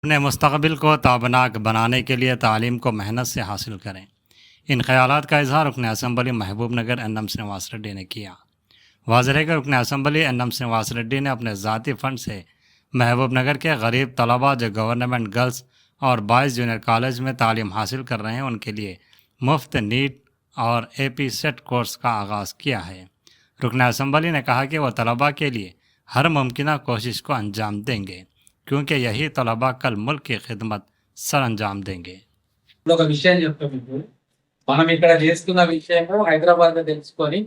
अपने मुस्तकबिल को ताबनाक बनाने के लिए तालीम को मेहनत से हासिल करें। इन ख्यालात का इजहार रुकन असम्बली महबूब नगर एन श्रीनिवास रेड्डी ने किया। वाज़ेह है कि रुकन असम्बली एन श्रीनिवास रेड्डी ने अपने ज़ाती फ़ंड से महबूब नगर के गरीब तलबा जो गवर्नमेंट गर्ल्स और बॉयज़ जूनियर कॉलेज में तालीम हासिल कर रहे हैं उनके लिए मुफ्त नीट और AP सेट कोर्स का आगाज़ किया है। रुकन असम्बली ने कहा कि वह तलबा के लिए हर मुमकिन कोशिश को अंजाम देंगे क्योंकि यही तलबा कल मुल्क की खिदमत सर अंजाम देंगे। ఒక విషయం చెప్తాం మీకు, మనం ఇక్కడ చేస్తున్న విషయము హైదరాబాద్ లో తెలుసుకొని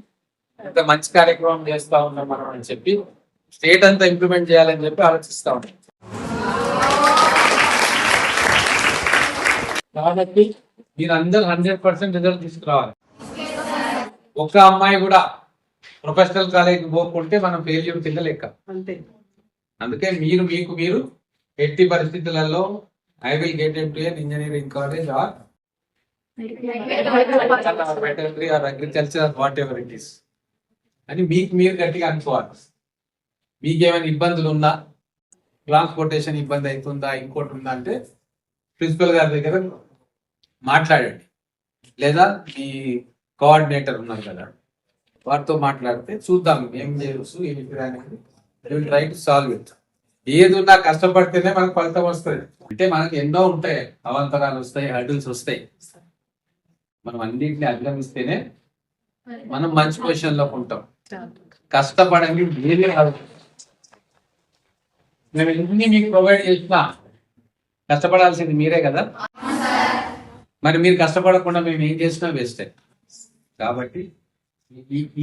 ఇంత మంచి కార్యక్రమం చేస్తా ఉన్నాం మనం అని చెప్పి స్టేట్ అంతా ఇంప్లిమెంట్ చేయాలని చెప్పి ఆలోచిస్తా ఉన్నాం. కాబట్టి మీరందరూ 100% రిజల్ట్ తీసుకురావాలి. ఒక్క అమ్మాయి కూడా ప్రొఫెషనల్ కాలేజ్ పోకుంటే మనం ఫెయిల్యూర్ కింద లెక్క. అందుకే మీరు ఎట్టి పరిస్థితులలో I will get into N engineering college are veterinary are agriculture what ever it is అని మీరు గట్టిగా అనుకోవాలి. మీకేమైనా ఇబ్బందులు ఉన్నా, ట్రాన్స్పోర్టేషన్ ఇబ్బంది అవుతుందా, ఇంకోటి ఉందా అంటే ప్రిన్సిపల్ గారి దగ్గర మాట్లాడండి, లేదా మీ కోఆర్డినేటర్ ఉన్నారు కదా వారితో మాట్లాడితే చూద్దాం ఏం చేయవచ్చు ఏమిటి అనేది. Will try to solve it. ఏది ఉన్నా కష్టపడితేనే మనకు ఫలితం వస్తుంది. అంటే మనకు ఎన్నో ఉంటాయి, అవాంతరాలు వస్తాయి, హర్డిల్స్ వస్తాయి. మనం అన్నింటినీ అధిగమిస్తేనే మనం మంచి పొజిషన్ లోకి ఉంటాం. కష్టపడండి, ఏది రాదు. మేము ఎన్ని మీకు ప్రొవైడ్ చేసినా కష్టపడాల్సింది మీరే కదా. మరి మీరు కష్టపడకుండా మేము ఏం చేసినా వేస్టే. కాబట్టి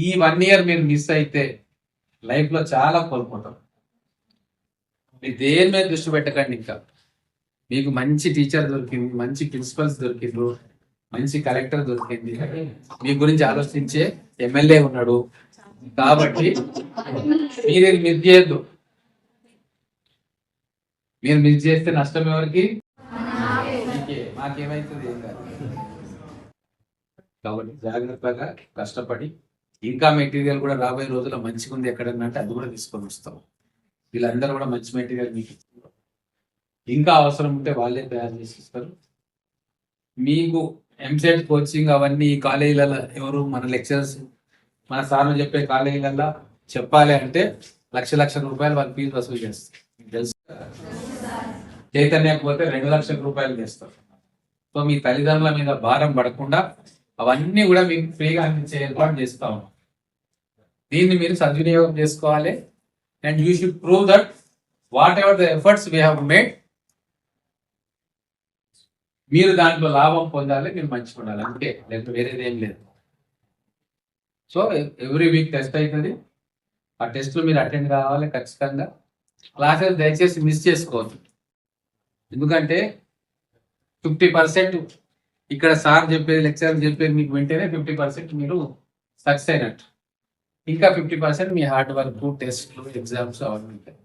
ఈ 1 year మీరు మిస్ అయితే లైఫ్ లో చాలా కోల్పోతాం. మీరు దేని మీద దృష్టి పెట్టకండి. ఇంకా మీకు మంచి టీచర్ దొరికింది, మంచి ప్రిన్సిపల్స్ దొరికిండ్రు, మంచి కలెక్టర్ దొరికింది, మీ గురించి ఆలోచించే ఎమ్మెల్యే ఉన్నాడు. కాబట్టి మీరు మిస్ చేయొద్దు. మీరు మిస్ చేస్తే నష్టం ఎవరికి? మాకేమైతుంది ఏం కాదు. కాబట్టి జాగ్రత్తగా కష్టపడి ఇంకా మెటీరియల్ కూడా రాబోయే రోజుల్లో మంచిగా ఉంది ఎక్కడన్నా అంటే అది కూడా తీసుకొని వస్తాం. వీళ్ళందరూ కూడా మంచి మెటీరియల్ మీకు ఇంకా అవసరం ఉంటే వాళ్ళే తయారు చేసి ఇస్తారు. మీకు ఎంసెట్ కోచింగ్ అవన్నీ ఈ కాలేజీలలో ఎవరు మన లెక్చరర్స్ మన సార్లు చెప్పే కాలేజీలలో చెప్పాలి అంటే లక్ష రూపాయలు వాళ్ళ ఫీజు వసూలు చేస్తారు. తెలుసు, చైతన్యకు పోతే 2 లక్షల రూపాయలు చేస్తారు. సో మీ తల్లిదండ్రుల మీద భారం పడకుండా అవన్నీ కూడా మీకు ఫ్రీగా అందించే ఏర్పాటు చేస్తా ఉన్నాం. దీన్ని మీరు సద్వినియోగం చేసుకోవాలి. And you should prove that what ever the efforts we have made, మీరు దాంట్లో లాభం పొందాలి, మీరు మంచిగా ఉండాలి, అంతే. లేకపోతే వేరేది ఏం లేదు. సో ఎవ్రీ వీక్ టెస్ట్ అవుతుంది. ఆ టెస్ట్లో మీరు అటెండ్ కావాలి ఖచ్చితంగా. క్లాసెస్ దయచేసి మిస్ చేసుకోవద్దు. ఎందుకంటే 50% ఇక్కడ సార్ చెప్పేది, లెక్చర్ చెప్పేది మీకు వింటేనే 50% మీరు సక్సెస్ అయినట్టు. ఇంకా 50% మీ హార్డ్ వర్క్, టెస్ట్లు, ఎగ్జామ్స్ అవన్నీ ఉంటాయి.